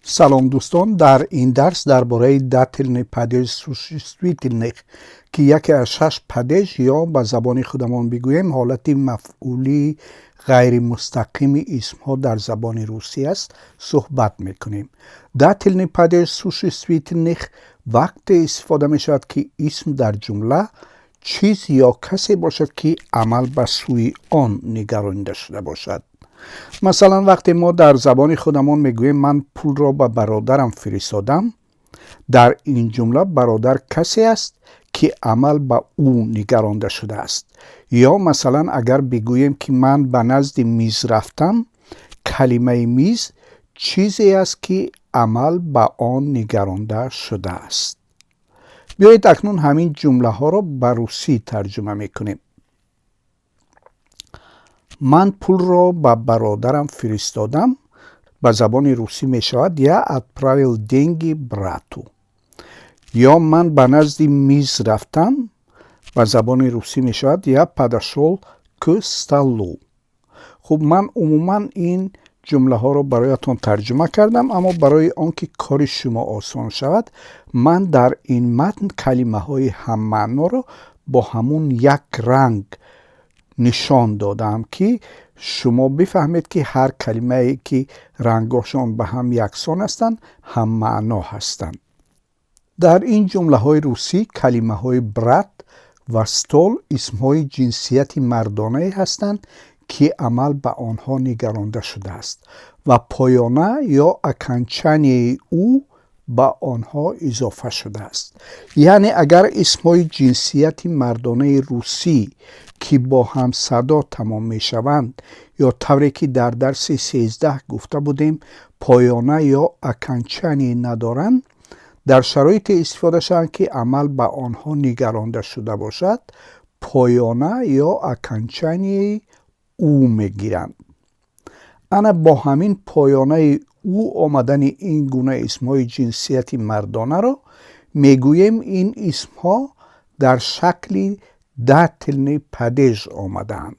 سلام دوستان، در این درس درباره داتلنی پدیج سوشیستویتلنی که یکی از 6 پدیج یا به زبان خودمان بگوییم حالت مفعولی غیر مستقیم اسم ها در زبان روسی است صحبت میکنیم. داتلنی پدیج سوشیستویتلنی وقت استفاده می شود که اسم در جمله چیز یا کسی باشد که عمل به سوی آن نگرانیده شده باشد. مثلا وقتی ما در زبان خودمان میگوییم من پول را به برادرم فرستادم، در این جمله برادر کسی است که عمل به او نگرانده شده است. یا مثلا اگر بگوییم که من به نزد میز رفتم، کلمه میز چیزی است که عمل به آن نگرانده شده است. بیایید اکنون همین جمله ها را به روسی ترجمه میکنیم. من پول را به برادرم فرستادم به زبان روسی می شود یا отправил деньги брату. یا من به نزد میز رفتم به زبان روسی می شود یا подошел к столу. خب من عموما این جمله ها را برایتان ترجمه کردم، اما برای آنکه کار شما آسان شود من در این متن کلمه های هم معنا را با همون یک رنگ نشان دادم که شما بفهمید که هر کلمه که رنگاشان به هم یکسان هستند هم معنا هستند. در این جمله های روسی کلمه های برات و ستول اسم های جنسیت مردانه هستند که عمل به آنها نگرانده شده است و پایانه یا окончание او به آنها اضافه شده است. یعنی اگر اسم های جنسیت مردانه روسی که با هم صدا تمام می شوند یا طوری که در درس 13 گفته بودیم پایانه یا окончание ندارند، در شرایط استفاده شوند که عمل به آنها نگرانده شده باشد پایانه یا окончание او می گیرند. انا با همین پایانه او آمدن این گونه اسمهای جنسیت مردانه را میگوییم این اسمها در شکل داتلنی پدیج آمدند.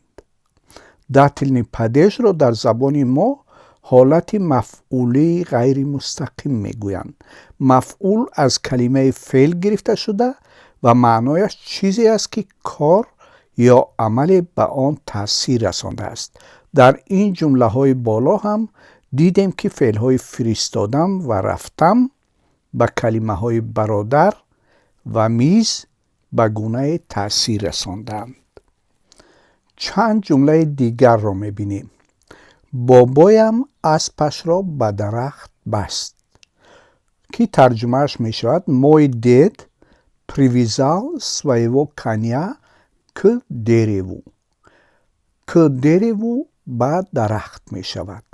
داتلنی پدیج را در زبان ما حالت مفعولی غیر مستقیم میگویند. مفعول از کلمه فعل گرفته شده و معنایش چیزی است که کار یا عمل به آن تاثیر رسانده است. در این جمله های بالا هم دیدیم که فعل های فرستادم و رفتم به کلمه های برادر و میز به گونه تاثیر رساندند. چند جمله دیگر را میبینیم. بابایم اسبش را به درخت بست که ترجمهش میشود мой дед привязал своего коня к дереву. к дереву به درخت میشود.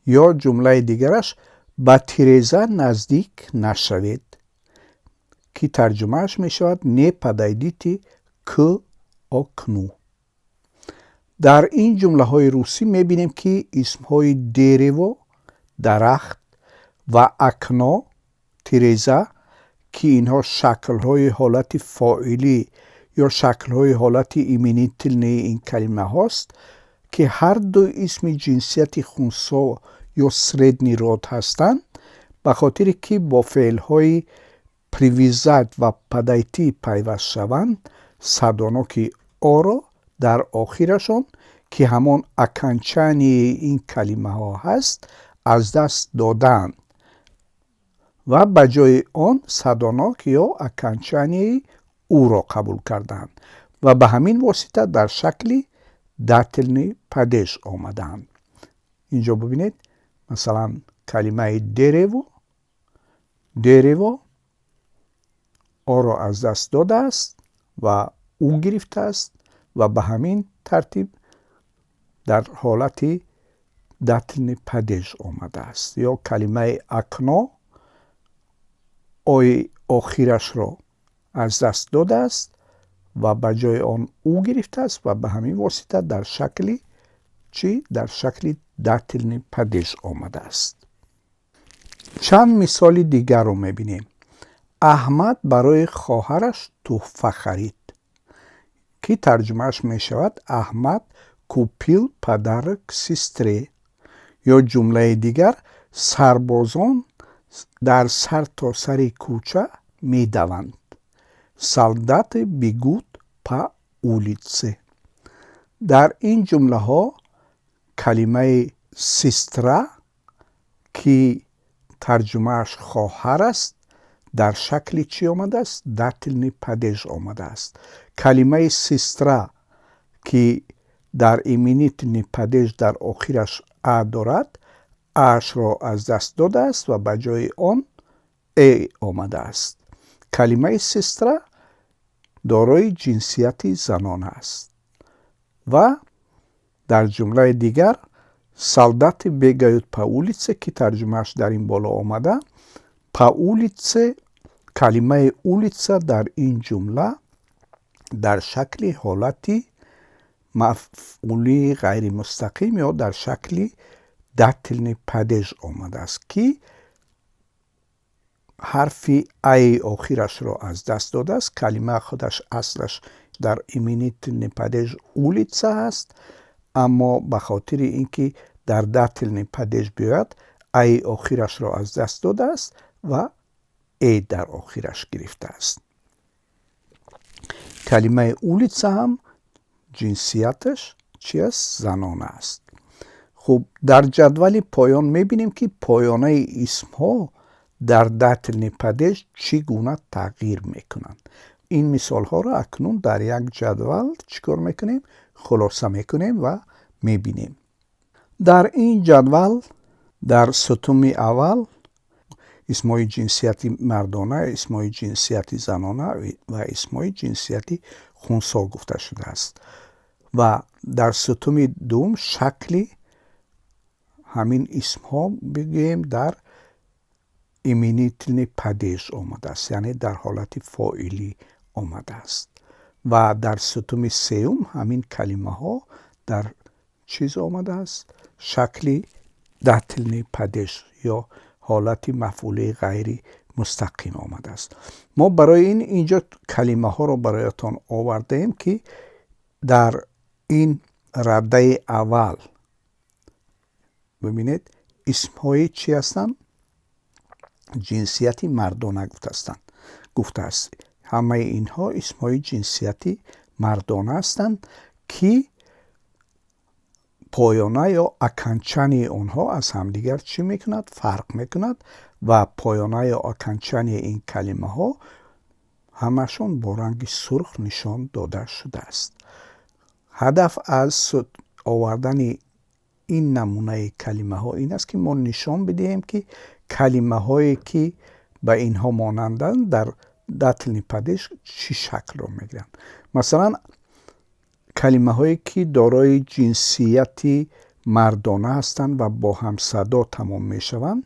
یا جمله دیگرش به تیرزه نزدیک نشوید که ترجمهش می شود не подойдите к окну. در این جمله های روسی می بینیم که اسم های دیرو درخت و اکنا تیرزه که اینها شکل های حالت فاعلی یا شکل های حالت ایمنیتلنی این کلمه هاست که هر دو اسم جنسیت خونسا یا سردنی رود هستند، به خاطر که با فعل های پریویزد و پدایتی پیوست شوند صدانا که آرا در آخرشان که همان окончание این کلمه ها هست از دست دادن و به جای آن صداناک یا окончание او را قبول کردند و به همین واسطه در شکل داتلنی پدیج آمدند. اینجا ببینید مثلا کلمه دیرو آ را از دست داده است و او گرفته است و به همین ترتیب در حالت داتلنی پدیج آمده است. یا کلمه اکنا آی آخرش را از دست داده است و به جای آن او گرفته است و به همین واسطه در شکل در شکل داتلنی پدیج آمده است. چند مثال دیگر رو میبینیم. احمد برای خواهرش تحفه خرید که ترجمهش میشود احمد کوپیل پدرک سیستری. یا جمله دیگر سربازان در سرتاسر کوچه میدوند. Солдаты бегут по улице. در این جمله ها کلمه سیسترا که ترجمهش خواهر است در شکل چی آمده است؟ داتلنی پدیج آمده است. کلمه سیسترا که در ایمنیتنی پدیج در آخرش ا دارد، اش را از دست داده است و به جای آن ای آمده است. کلمه سیسترا دارای جنسیت زنان است. و در جمله دیگر солдаты бегают по улице که ترجمهش در این بالا آمده. по улице، کلمه улица در این جمله در شکل حالتی مفعولی غیر مستقیم یا در شکل داتلنی پدیج آمده است که حرف ای آخرش را از دست داده است. کلمه خودش اصلش در ایمنیتلنی پدیج улица است، اما به خاطر اینکه در داتلنی پدیج بیاید ای آخرش را از دست داده است و ای در آخرش گرفته است. کلمه улица هم جنسیتش چی است؟ زنانه است. خب در جدول پایان میبینیم که پایانه اسم ها در داتلنی پدیج چگونه تغییر میکنند. این مثال ها را اکنون در یک جدول چیکار میکنیم؟ خلاصه میکنیم و میبینیم. در این جدول در ستون اول اسمای جنسیتی مردانه، اسمای جنسیتی زنانه و اسمای جنسیتی خنثی گفته شده است. و در ستون دوم شکل همین اسم ها بگیم در ایمنیتلنی پدیج آمده است، یعنی در حالت فاعلی آمده است. و در ستون سوم همین کلمه ها در چیز آمده است؟ شکل داتلنی پدیج یا حالت مفعولی غیر مستقیم آمده است. ما برای اینجا کلمه ها رو برایتان آوردیم که در این رده اول ببینید اسم های چی هستند؟ جنسیتی مردانه گفته است. همه اینها اسم های جنسیتی مردانه هستند که پایانه یا اکنچنی آنها از همدیگر چی میکند؟ فرق میکند و پایانه یا اکنچنی این کلمه ها همشون با رنگ سرخ نشان داده شده است. هدف از آوردن این نمونه کلمه ها این است که ما نشان بدهیم که کلمه هایی که به اینها مانندند در داتلنی پدیج چی شکل رو میگیرند. مثلا کلمه هایی که دارای جنسیتی مردانه هستند و با هم صدا تمام میشوند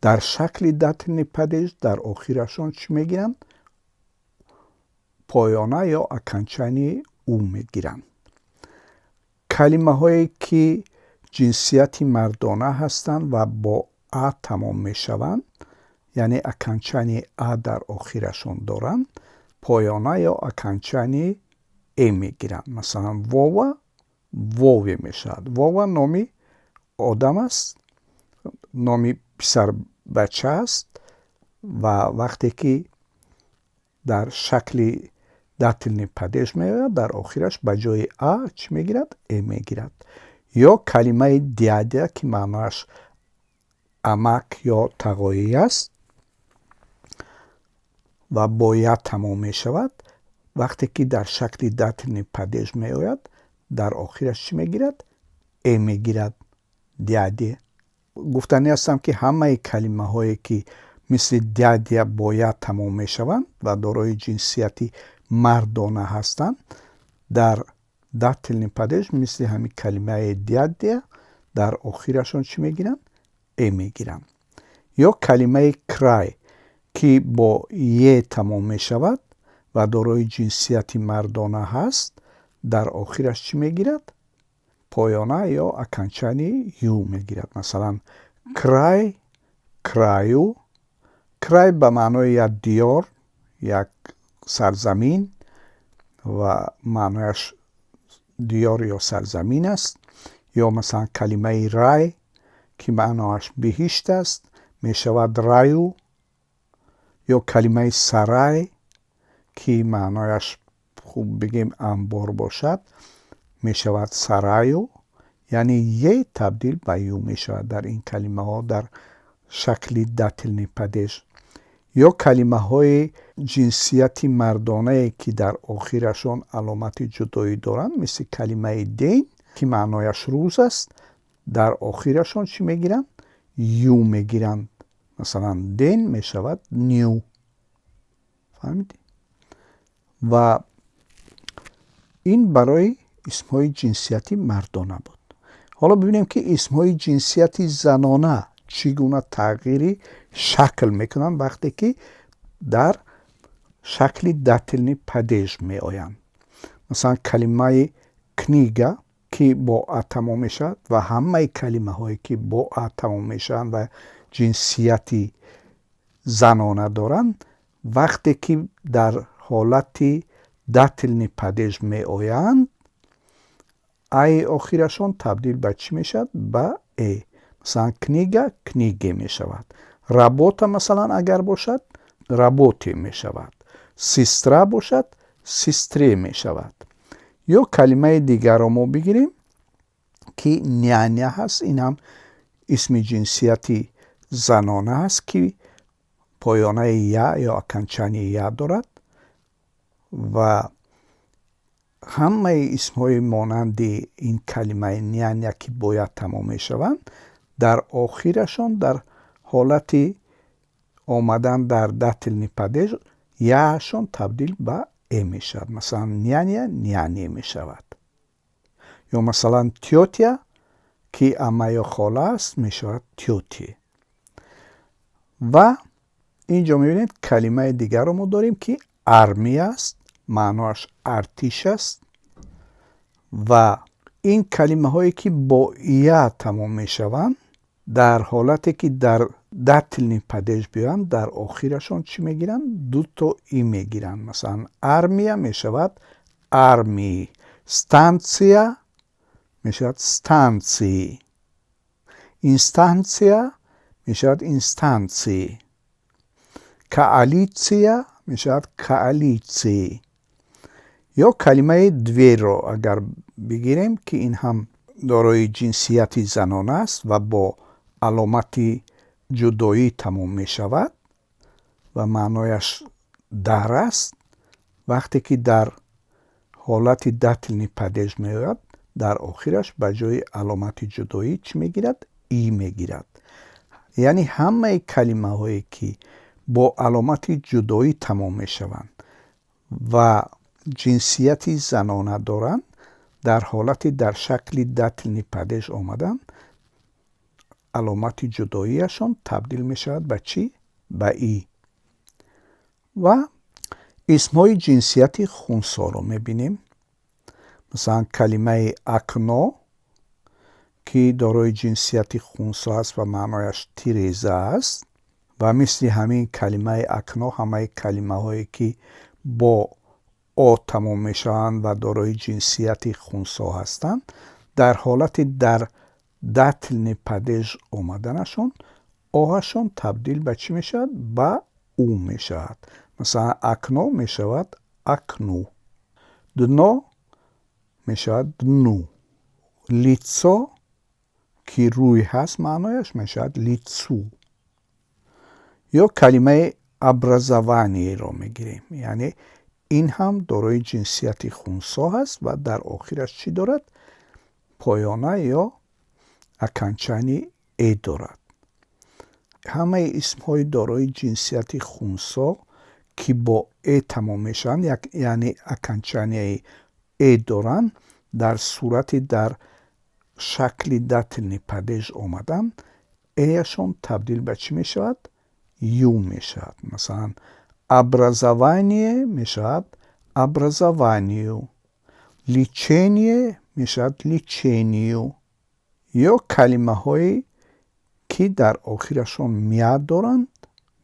در شکل داتلنی پدیج در آخرشان چی میگیرند؟ پایانه یا اکنچنی او میگیرند. کلمه هایی که جنسیتی مردانه هستند و با ا تمام میشوند یعنی اکنچنی ا در آخرشان دارند پایانه یا اکنچنی ای میگیرند. مثلا واوی میشود. واو نامی آدم است، نامی پسر بچه است و وقتی که در شکل داتلنی پدیج میاد در آخرش به جای ا چی میگیرد؟ ای میگیرد. یا کلمه دیاده که معناش امک یا تقایی است و باید تمام می شود وقتی که در شکل داتلنی پدیج می آید در آخرش چی می گیرد؟ ای می گیرد. دیاده. گفتنی هستم که همه کلمه هایی که مثل دیاده باید تمام می شوند و دارای جنسیتی مردانه هستند در داتلنی پدیج مثل همین کلمه دیاده در آخرشون چی می گیرند؟ ای می گیرند. یا کلمه کرای که با ی تمام می شود و دارای جنسیتی مردانه هست در آخرش چی می گیرد؟ پایانه یا اکنچنی یو می گیرد. مثلا کرای، کرایو. کرای به معنای یک دیار، یک سرزمین و معنایش دیار یا سرزمین است. یا مثلا کلمه رای که معناش بهشت است میشود رایو، یا کلمه سرای که معنایش خوب بگیم انبار باشد میشود سرایو، یعنی یه تبدیل به یو میشود در این کلمه ها در شکل داتلنی پدیش. یا کلمه های جنسیتی مردانه که در آخرشان علامت جدایی دارند مثل کلمه دین که معنایش روز است، در آخرشان چی میگیرند؟ یو میگیرند. مثلا دین میشود نیو. فهمیدی؟ و این برای اسمهای جنسیتی مردانه بود. حالا ببینیم که اسمهای جنسیتی زنانه چگونه تغییری شکل میکنن وقتی که در شکل داتلنی پدیج می آیند. مثلا کلمه کنیگا که با ا تمام میشد و همه کلمه هایی که با ا تمام میشن و جنسیتی زنانه دارند وقتی که در حالت داتلنی پدیج می آیند ای آخرشان تبدیل به چی میشد؟ به ای. مثلا کنیگا کنیگه می شود. رابطه مثلا اگر باشد رابطه می شود. سیسترا باشد سیستری می شود. یا کلمه دیگر رو ما بگیریم که نیانیا هست. این هم اسم جنسیتی زنانه هست که پایانه یا اکنچانی یا دارد و همه اسم های مانند این کلمه نیانیا که باید تمام می شوند در آخرشان در حالت آمدن در داتلنی پدیج یاشون تبدیل به ای می شود. مثلا نیانیا نیانی می شود. یا مثلا تیوتیا که اما یا خاله است می شود تیوتی. و اینجا می بینید کلمه دیگر رو ما داریم که ارمی است. معناش ارتش است. و این کلمه هایی که با یا تمام می شوند در حالتی که در داتلنی پدیج بیان در آخرشان چی می گیرند؟ دو تا ای می گیرند. مثلا ارمیا می شود ارمی. ستانسیا می شود ستانسی. اینستانسیا می شود اینستانسی. کالیتسیا می شود کالیتسی. یا کلمه دویر رو اگر بگیریم که این هم دارای جنسیتی زنانه است و با علامت جدایی تمام می شود و معنایش در است. وقتی که در حالت داتلنی پدیج می آید در آخرش به جای علامت جدایی چی می گیرد؟ ای می گیرد. یعنی همه کلمه هایی که با علامت جدایی تمام می شوند و جنسیتی زنانه دارند در حالت در شکل داتلنی پدیج آمدن علامت جداییشان تبدیل می شود به چی؟ به ای. و اسمهای جنسیتی خونسا رو می بینیم. مثلا کلمه اکنو که دارای جنسیتی خونسا است و معنایش تیریزه است و مثل همین کلمه اکنو همه کلمه هایی که با او تمام می شوند و دارای جنسیتی خونسا هستند در حالت در داتلنی پدیج آمدنشون اوهشون تبدیل به چی می شود؟ به او می شود. مثلا اکنو می شود اکنو. دنو می شود دنو. لیتسو که روی هست معنایش می شود لیتسو. یا کلمه ابرزوانی رو می گیریم. یعنی این هم دارای جنسیتی خونسا هست و در آخرش چی دارد؟ پایانه یا اکنچانی ای دارد. همه اسم های دارای جنسیتی خونسا که با ای تمام میشن یعنی اکنچانی ای دارن در صورت در شکل داتلنی پدیج آمدن ایشون تبدیل به چی می شود؟ یو می شود. مثلا ابرزوانی می شود ابرزوانیو. لیچینیه می شود لیچینیو. یا کلمه های که در آخرشون میا دارند،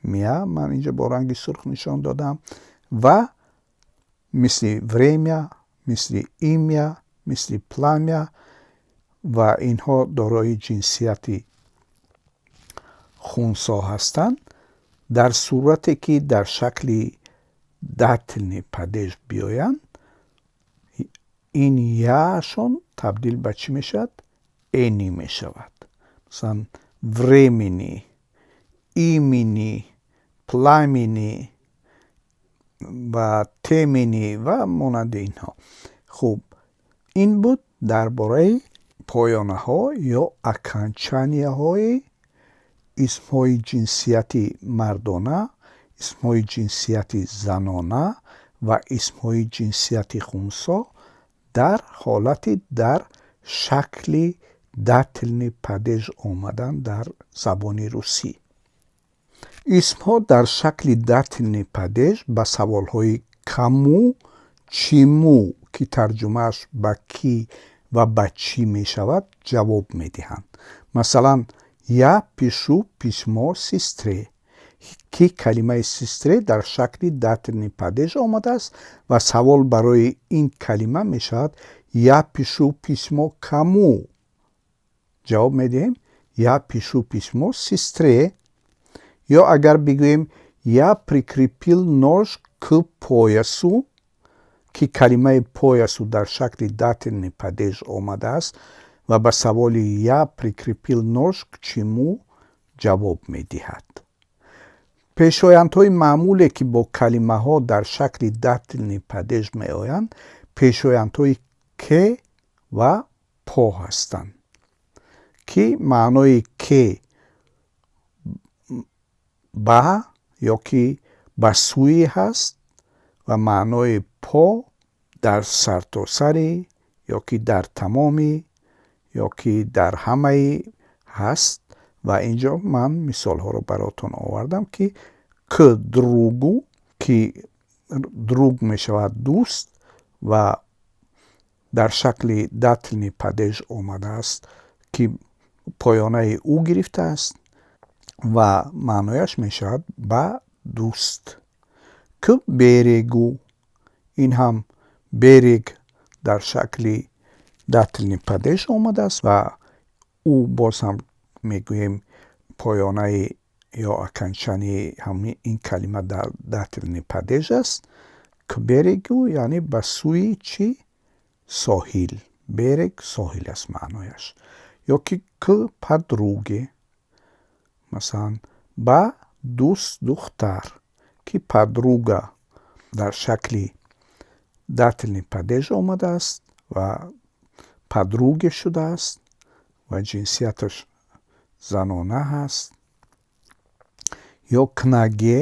میا من اینجا با رنگ سرخ نشان دادم و مثل وریمیا، مثل ایمیا، مثل پلامیا و اینها دارای جنسیتی хунсо ҳастанд, дар сурате ки дар шакли датни падеж биёянд, ин яашон табдил ба чӣ мешавад? Эни мешавад. масалан времени, имени, пламени ва темени ва монанди инҳо. хуб, ин буд дар бораи поёнаҳо ё окончанияҳои исмҳои ҷинсияти мардона, исмҳои ҷинсияти занона ва исмҳои ҷинсияти хунсо дар ҳолати дар шакли датни падеж омадан дар забони русӣ. исмҳо дар шакли датни падеж ба саволҳои каму, чиму, ки тарҷумааш ба кӣ ва ба чӣ мешавад, ҷавоб медиҳанд. масалан, я пишу письмо сестре, ки калимаи сестре дар шакли датни падеж омадааст ва савол барои ин калима мешавад: я пишу письмо кому? ҷавоб медиҳем: я пишу письмо сестре. ё агар бигӯем я прикрепил нож к поясу, ки калимаи поясу дар шакли датни падеж омадааст ва ба саволи я прикрепил нож к чему ҷавоб медиҳад. пешояндҳои маъмуле ки бо калимаҳо дар шакли датни падеж меоянд, пешояндҳои ке ва по ҳастанд, ки маънои ке ба ё ки ба сӯи ҳаст ва маънои по дар сартосари ё ки дар тамоми ё ки дар ҳамаи ҳаст. ва инҷо ман мисолҳоро баротон овардам, ки к другу, ки друг мешавад дӯст ва дар шакли датни падеж омадааст, ки поёнаи ӯ гирифтааст ва маънояш мешавад ба дӯст. к берегу, ин ҳам берег дар шакли датни падеж омадааст ва ӯ боз ҳам мегӯем поёнаи ё окончанияи ҳамин ин калима дар датни падеж аст. к берегу яъне ба сӯи чӣ? соҳил. берег соҳил аст маънояш. ё ки к подруге, масалан ба дӯст духтар, ки подруга дар шакли датни падеж омадааст ва подруге шудааст ва ҷинсияташ занона ҳаст. ё к ноге,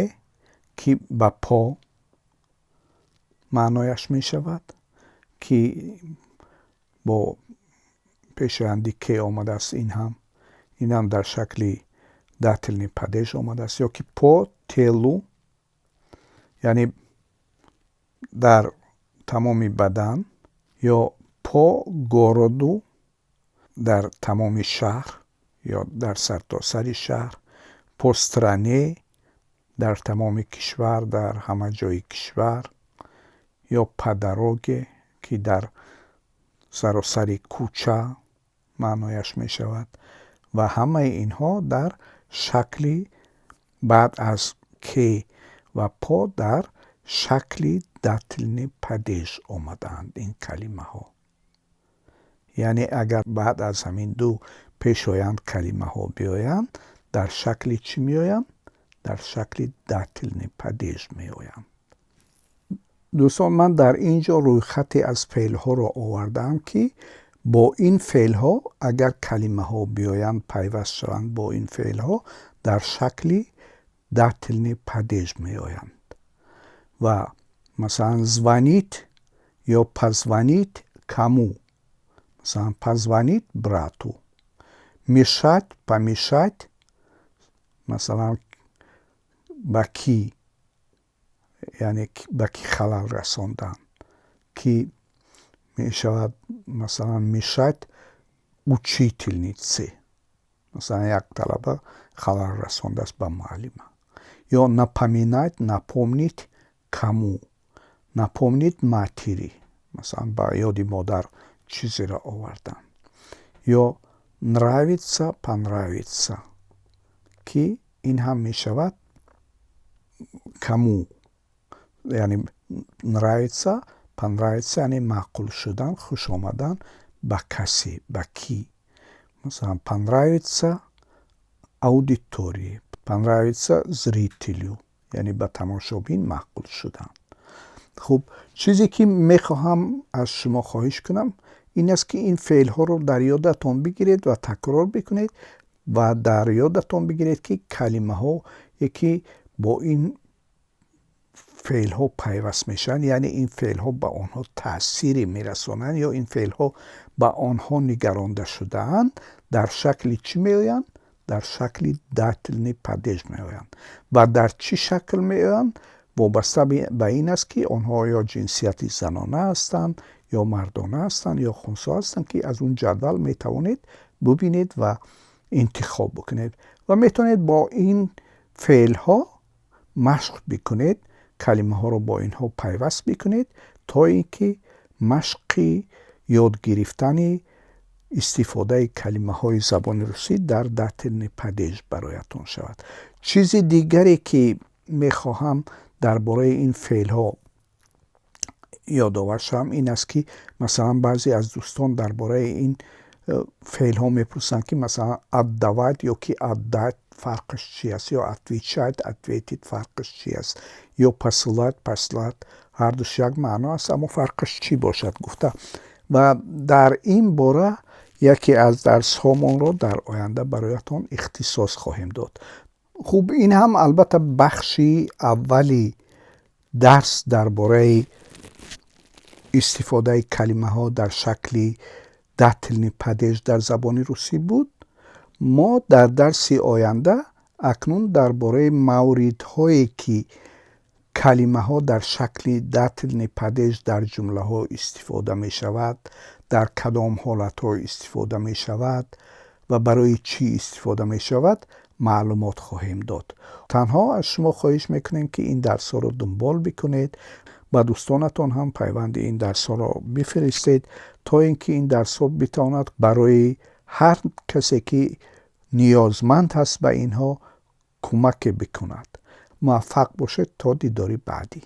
ки ба по маънояш мешавад, ки бо пешоянди ке омадааст. ин ҳам дар шакли датни падеж омадааст. ё ки по телу, яъне дар тамоми бадан. ё по городу, дар тамоми шаҳр ё дар сартосари шаҳр. по стране, дар тамоми кишвар, дар ҳама ҷои кишвар. ё по дороге, ки дар саросари кӯча маънояш мешавад. ва ҳамаи инҳо дар шакли баъд аз ке ва по дар шакли датни падеж омадаанд ин калимаҳо. яъне агар баъд аз ҳамин ду пешоянд калимаҳо биёянд, дар шакли чӣ меоянд? дар шакли датни падеж меоянд. дӯстон, ман дар ин ҷо рӯйхате аз феълҳоро овардаам, ки бо ин феълҳо агар калимаҳо биёянд, пайваст шаванд бо ин феълҳо, дар шакли датни падеж меоянд. ва масалан звонит ё позвонит кому? масалан позвонит брату. мешать, помешать, масалан ба кӣ, яъне ба кӣ халал расондан, ки мешавад масалан мешать учительнице, масалан як талаба халал расондааст ба муаллима. ё напоминать, напомнить кому? напомнить матери, масалан ба ёди модар чизеро овардан. ё нравится, понравится, که این هم می شود کمو، یعنی нравится، понравится یعنی معقول شدن، خوش آمدن به کسی، به کی. مثلا понравится аудитории، понравится зрителю یعنی به تماشابین معقول شدن. خب چیزی که میخواهم از شما خواهش کنم این است که این فعل ها رو در یادتون بگیرید و تکرار بکنید و در یادتون بگیرید که کلمه ها یکی با این فعل ها پیوست میشن، یعنی این فعل ها به آنها تأثیری میرسونن یا این فعل ها به آنها نگرانده شدن در شکل چی میآیند؟ در شکل داتلنی پادیج میآیند. و در چی شکل میآیند؟ وابسته به این است که آنها یا جنسیت زنانه هستند یا مردانه هستند یا خنثی هستند که از اون جدول میتوانید ببینید و انتخاب بکنید و میتونید با این فعل ها مشق بکنید، کلمه ها رو با اینها پیوست بکنید تا اینکه مشق یاد گرفتن استفاده کلمه های زبان روسی در داتلنی پادیج برایتون شود. چیز دیگری که میخواهم درباره این فعل ها یادآور شوم این است که مثلا بعضی از دوستان درباره این فعل ها میپرسند که مثلا ادوات یا که ادات فرقش چی است، یا اتویچاید اتویتید فرقش چی است، یا پسلات هر دوش یک معنا است اما فرقش چی باشد گفته. و در این باره یکی از درس هامون رو در آینده برایتان اختصاص خواهیم داد. خوب این هم البته بخشی اولی درس درباره استفاده کلمه ها در شکل داتلنی پادیج در زبان روسی بود. ما در درس آینده اکنون درباره موردهایی که کلمه ها در شکل داتلنی پادیج در جمله ها استفاده می شود، در کدام حالت ها استفاده می شود و برای چی استفاده می شود معلومات خواهیم داد. تنها از شما خواهش میکنیم که این درس ها رو دنبال بکنید، با دوستانتان هم پیوند این درس ها رو بفرستید تا اینکه این درس ها بتواند برای هر کسی که نیازمند هست به اینها کمک بکند. موفق باشید تا دیدار بعدی.